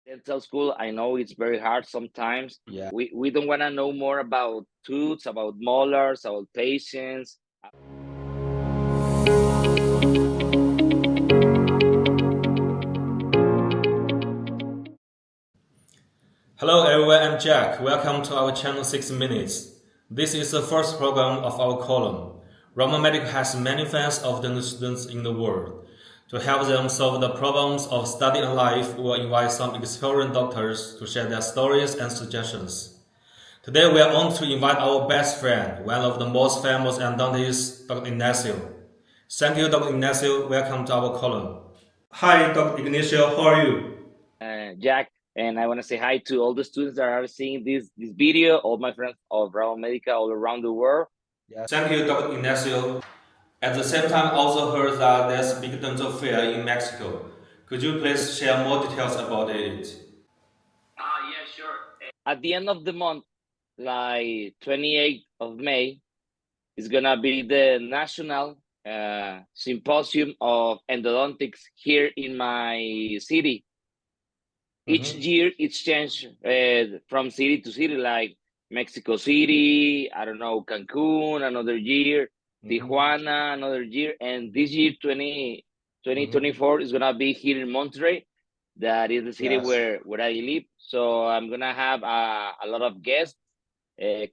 dental school, I know it's very hard sometimes. Yeah. We don't want to know more about tooth, about molars, about patients. Hello everyone, I'm Jack. Welcome to our channel 6 Minutes. This is the first program of our column. Rama Medical has many fans of dental students in the world. To help them solve the problems of study and life, we'll invite some experienced doctors to share their stories and suggestions. Today we are honored to invite our best friend, one of the most famous dentists, Dr. Ignacio. Thank you, Dr. Ignacio. Welcome to our column. Hi, Dr. Ignacio. How are you? Jack, and I want to say hi to all the students that are seeing this video, all my friends of Bravo Medica all around the world. Yeah. Thank you, Dr. Ignacio. At the same time, I also heard that there's a big dental fair in Mexico. Could you please share more details about it? Yeah, sure. At the end of the month, like 28th of May, is gonna be the national symposium of endodontics here in my city. Each year it's changed from city to city, like Mexico City, I don't know, Cancun another year, Tijuana another year, and this year 2024 is gonna be here in Monterrey. That is the city Yes. where I live. So I'm gonna have a lot of guests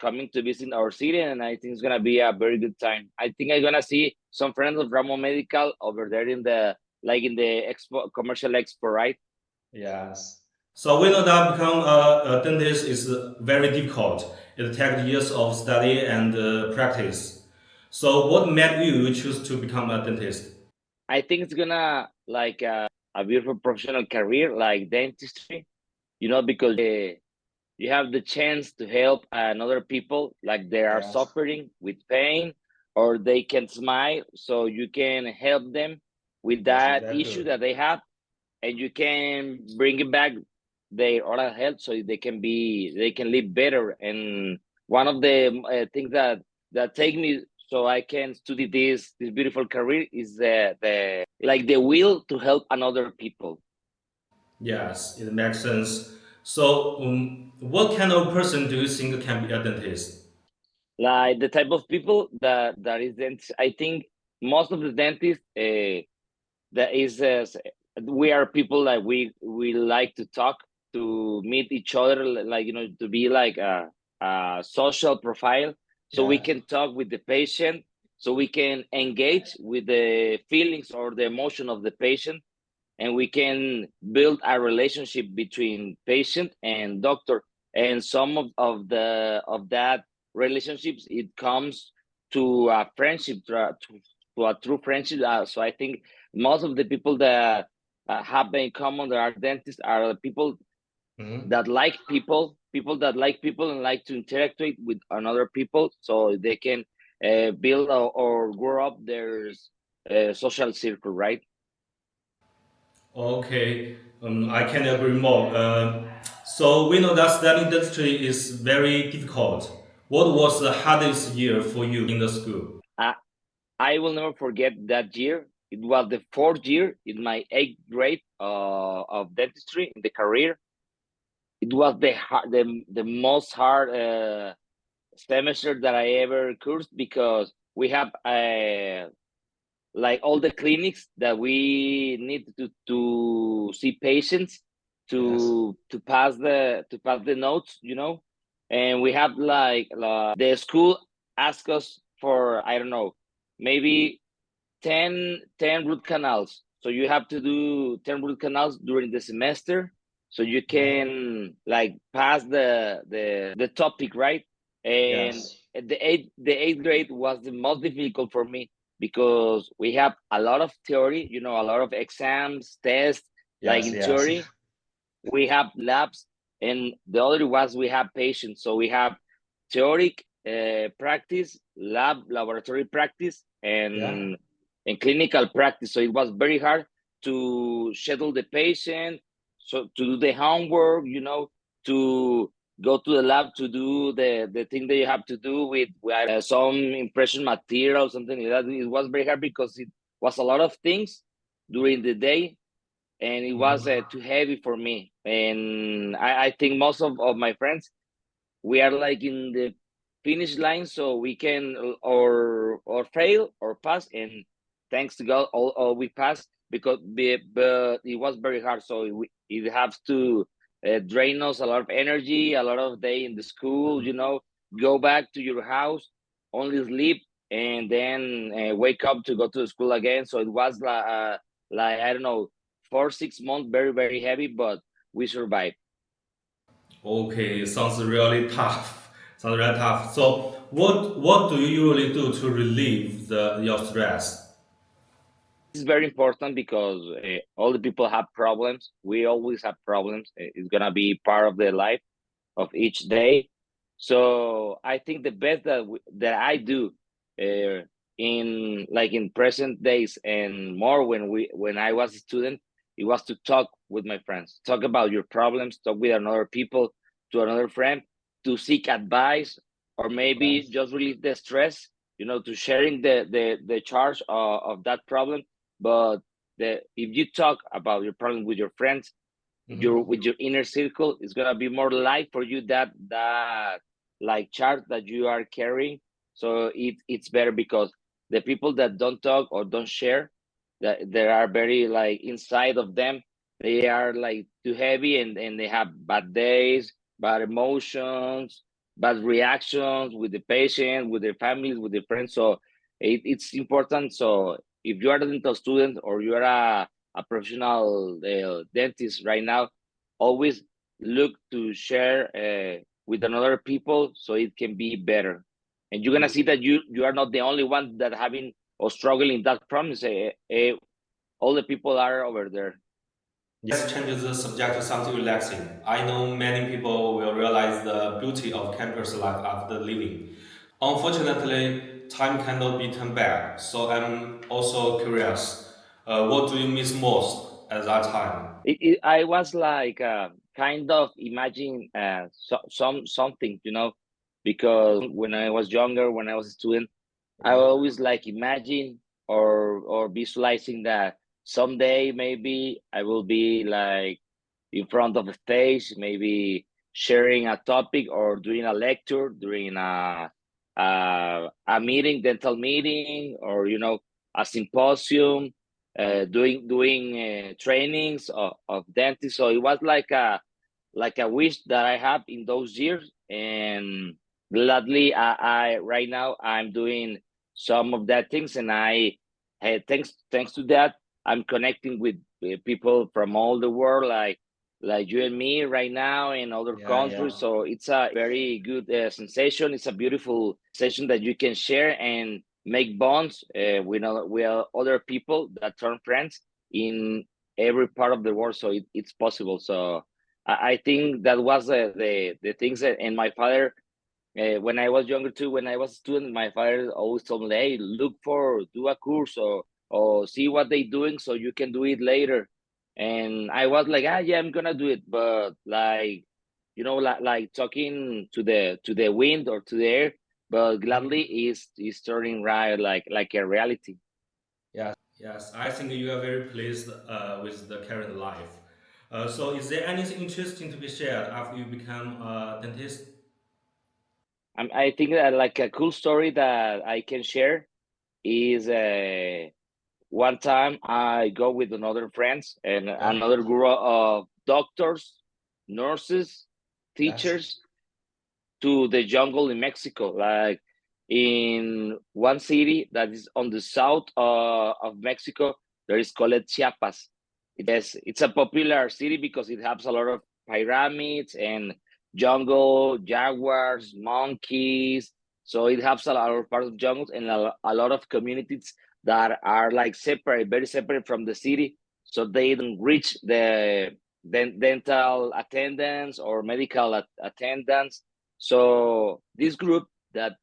coming to visit our city, and I think it's gonna be a very good time. I think I'm gonna see some friends of Ramo Medical over there in the expo, commercial expo, right? Yes. So we know that become a dentist is very difficult. It takes years of study and practice. So what made you choose to become a dentist? I think it's gonna like a beautiful professional career like dentistry, because you have the chance to help another people like they are Yes. suffering with pain or they can smile, so you can help them with Yes, that issue exactly. that they have, and you can bring it back their oral health so they can live better. And one of the things that take me so I can study this beautiful career is the will to help another people. Yes, it makes sense. So, what kind of person do you think can be a dentist? Like the type of people that is dentist, I think most of the dentists that is we are people like we like to talk, to meet each other, like to be like a social profile, so we Yeah. can talk with the patient, so we can engage with the feelings or the emotion of the patient, and we can build a relationship between patient and doctor. And some of that relationships, it comes to a friendship, to a true friendship. So I think most of the people that have in common that are dentists are the people Mhm. that like people that like people and like to interact with another people, so they can build or grow up their social circle, right? Okay, I can agree more. So we know that studying dentistry is very difficult. What was the hardest year for you in the school? I, I will never forget that year. It was the fourth year in my eighth grade of dentistry in the career. It was the most hard semester that I ever cursed, because we have like all the clinics that we need to see patients, Yes. to pass the notes, and we have like the school ask us for, I don't know, maybe 10 root canals. So you have to do 10 root canals during the semester, so you Yeah. can like pass the topic, right? And Yes. at the eighth grade was the most difficult for me, because we have a lot of theory, a lot of exams, tests. Like Yes. in Yes. theory, we have labs, and the other was we have patients. So we have theoric practice, laboratory practice, Yeah. and clinical practice. So it was very hard to schedule the patient, so to do the homework, to go to the lab to do the thing that you have to do with some impression material, something like that. It was very hard because it was a lot of things during the day, and it was too heavy for me. And I think most of my friends, we are like in the finish line, so we can or fail or pass. And thanks to God, all we passed because but it was very hard. So it has to drain us a lot of energy, a lot of day in the school. Go back to your house, only sleep, and then wake up to go to the school again. So it was like I don't know, 4 6 months, very very heavy, but we survived. Okay, sounds really tough. Sounds really tough. So, what do you usually do to relieve your stress? Is very important because all the people have problems. We always have problems. It's gonna be part of the life of each day. So I think the best that I do in present days and more when I was a student, it was to talk with my friends, talk about your problems, talk with another people, to another friend, to seek advice, or maybe Yes. just relieve the stress. To sharing the charge of that problem. But if you talk about your problem with your friends, with your inner circle, it's gonna be more light for you, that like chart that you are carrying. So it's better because the people that don't talk or don't share, that they are very like inside of them, they are like too heavy, and they have bad days, bad emotions, bad reactions with the patient, with their families, with their friends. So it's important. So if you are a dental student or you are a professional dentist right now, always look to share with another people so it can be better. And you're gonna see that you are not the only one that having or struggling that problem. All the people are over there. Yes, changes the subject to something relaxing. I know many people will realize the beauty of campus life after leaving. Unfortunately, time cannot be turned back, so I'm also curious. What do you miss most at that time? I was like kind of imagining something, because when I was younger, when I was a student, I always like imagine or visualizing that someday maybe I will be like in front of a stage, maybe sharing a topic or doing a lecture during a meeting, dental meeting, or a symposium, doing trainings of dentists. So it was like a wish that I have in those years, and gladly I right now I'm doing some of that things, and thanks to that I'm connecting with people from all the world, like you and me right now in other Yeah, countries. yeah. So it's a very good sensation. It's a beautiful session that you can share and make bonds with other people that turn friends in every part of the world. So it's possible. So I think that was the things that, and my father, when I was younger too, when I was a student, my father always told me, "Hey, do a course or see what they doing so you can do it later." And I was like, yeah, I'm gonna do it, but like, like talking to the wind or to the air. But gladly is turning right, like a reality. Yes, yes. I think you are very pleased with the current life. So, is there anything interesting to be shared after you become a dentist? I think that like a cool story that I can share is one time I go with another friends and Yeah, another group of doctors, nurses, yes. teachers to the jungle in Mexico, like in one city that is on the south of Mexico. There is called Chiapas. It's a popular city because it has a lot of pyramids and jungle, jaguars, monkeys. So it has a lot of parts of jungles and a lot of communities that are like separate, very separate from the city. So they don't reach the dental attendants or medical attendants. So this group that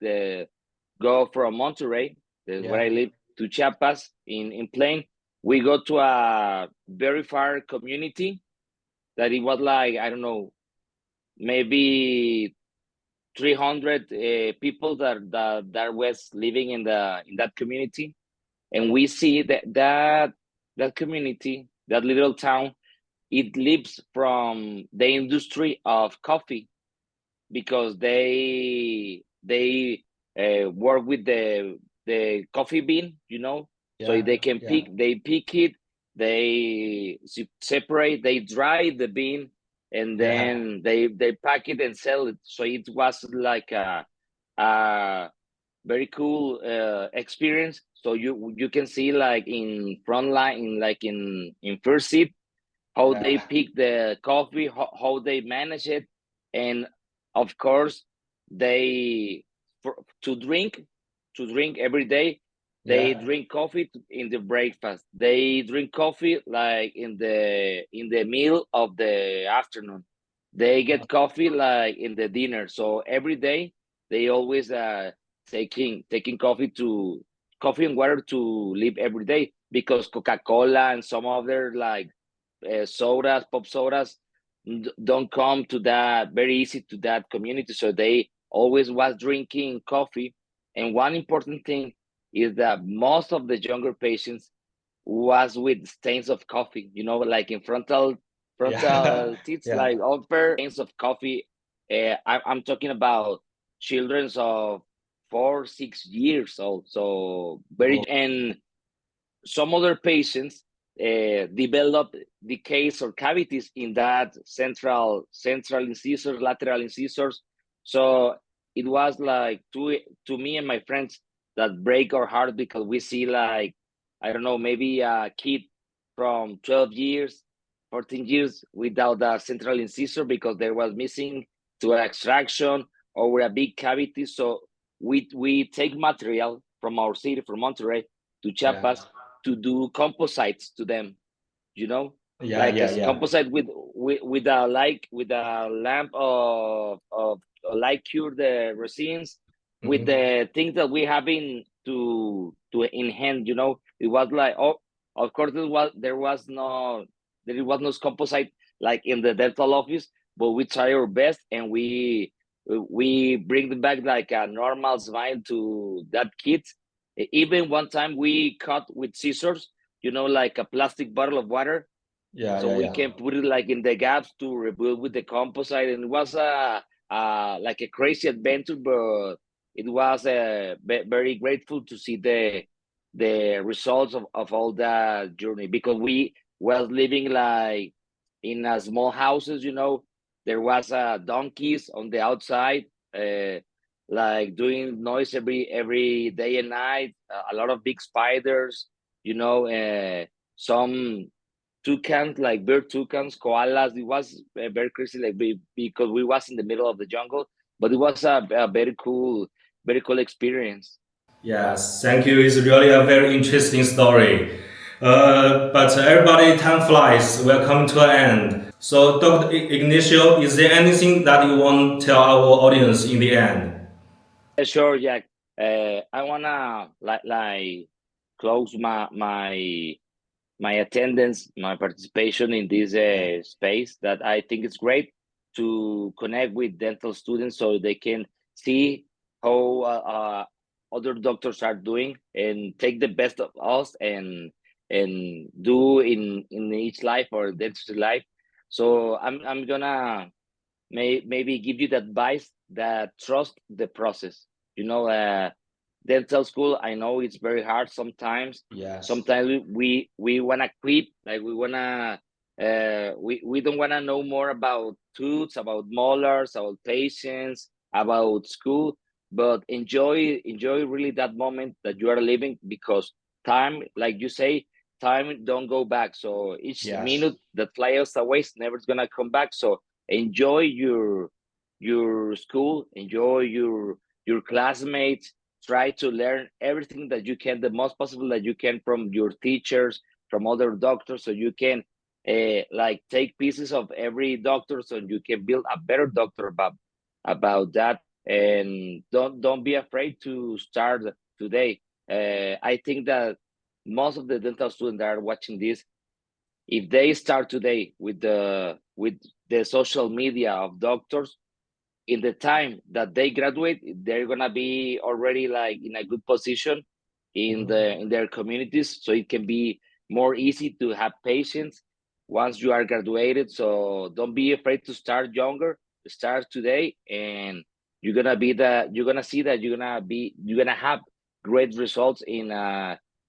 go from Monterrey, where Yeah. I live, to Chiapas in plane, we go to a very far community that it was like, I don't know, maybe 300 people that was living in that community. And we see that community that little town, it lives from the industry of coffee, because they work with the coffee bean, so Yeah. they can Yeah. pick it, they separate, they dry the bean, and Yeah. then they pack it and sell it. So it was like a very cool experience. So you can see, like, in front line, in first seat, how Yeah. they pick the coffee, how they manage it, and of course, they to drink every day. They Yeah. drink coffee in the breakfast. They drink coffee, like, in the meal of the afternoon. They get coffee, like, in the dinner. So every day they always taking coffee and water to live every day, because Coca-Cola and some other, like, sodas, pop sodas, don't come to that very easy to that community. So they always was drinking coffee. And one important thing is that most of the younger patients was with stains of coffee, like in Yeah. frontal teeth, Yeah. like upper stains of coffee. I'm talking about children of 4, 6 years old. So very, Oh. and some other patients develop decays or cavities in that central incisors, lateral incisors. So it was like to me and my friends that break our heart, because we see, like, I don't know, maybe a kid from 12 years, 14 years without a central incisor, because there was missing to extraction or a big cavity. So we take material from our city, from Monterrey to Yeah. Chiapas, to do composites to them, you know, Yeah. like Yeah. a Yeah. composite with a lamp of light cure the resins, with Hmm. the things that we have in hand. It was like, oh, of course there was no composite, like in the dental office, but we try our best, and we bring back like a normal smile to that kid. Even one time we cut with scissors, like a plastic bottle of water, Yeah. so Yeah. we Yeah. can put it, like, in the gaps to rebuild with the composite. And it was like a crazy adventure, but it was very grateful to see the results of all that journey, because we was living, like, in a small houses. There was donkeys on the outside, uh, like, doing noise every day and night. A lot of big spiders, some toucans, like bird toucans, koalas. It was very crazy, like, because we was in the middle of the jungle, but it was a very cool experience. Yes, thank you. It's really a very interesting story. But everybody, time flies. We're coming to an end. So, Dr. Ignacio, is there anything that you want to tell our audience in the end? Sure, Jack. I wanna, like close my attendance, my participation in this Yeah. space, that I think it's great to connect with dental students, so they can see how other doctors are doing, and take the best of us, and do in each life, or dentistry life. So I'm gonna maybe give you the advice that trust the process. Dental school, I know it's very hard sometimes. Yes. Sometimes we want to quit, like, we want to we don't want to know more about tooth, about molars, about patients, about school, but enjoy really that moment that you are living, because time, like you say, time don't go back. So each Yes. minute that flies us away is never gonna come back. So enjoy your school, enjoy your classmates, try to learn everything that you can, the most possible that you can, from your teachers, from other doctors, so you can like, take pieces of every doctor, so you can build a better doctor about that. And don't be afraid to start today. I think that most of the dental students that are watching this, if they start today with the social media of doctors, in the time that they graduate, they're gonna be already, like, in a good position in Mhm. their communities. So it can be more easy to have patience once you are graduated. So don't be afraid to start younger. Start today, and you're gonna see that you're gonna have great results in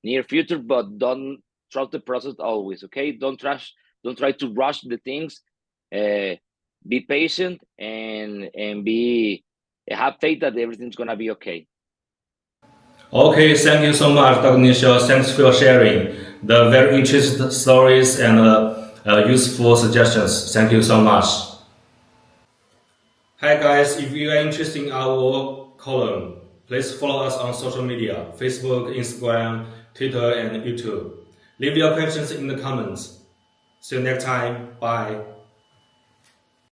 near future. But don't trust the process always. Okay, don't try to rush the things. Be patient and have faith that everything's gonna be okay. Okay, thank you so much, Dr. Nisha. Thanks for sharing the very interesting stories and useful suggestions. Thank you so much. Hi guys, if you are interested in our column, please follow us on social media, Facebook, Instagram, Twitter, and YouTube. Leave your questions in the comments. See you next time. Bye.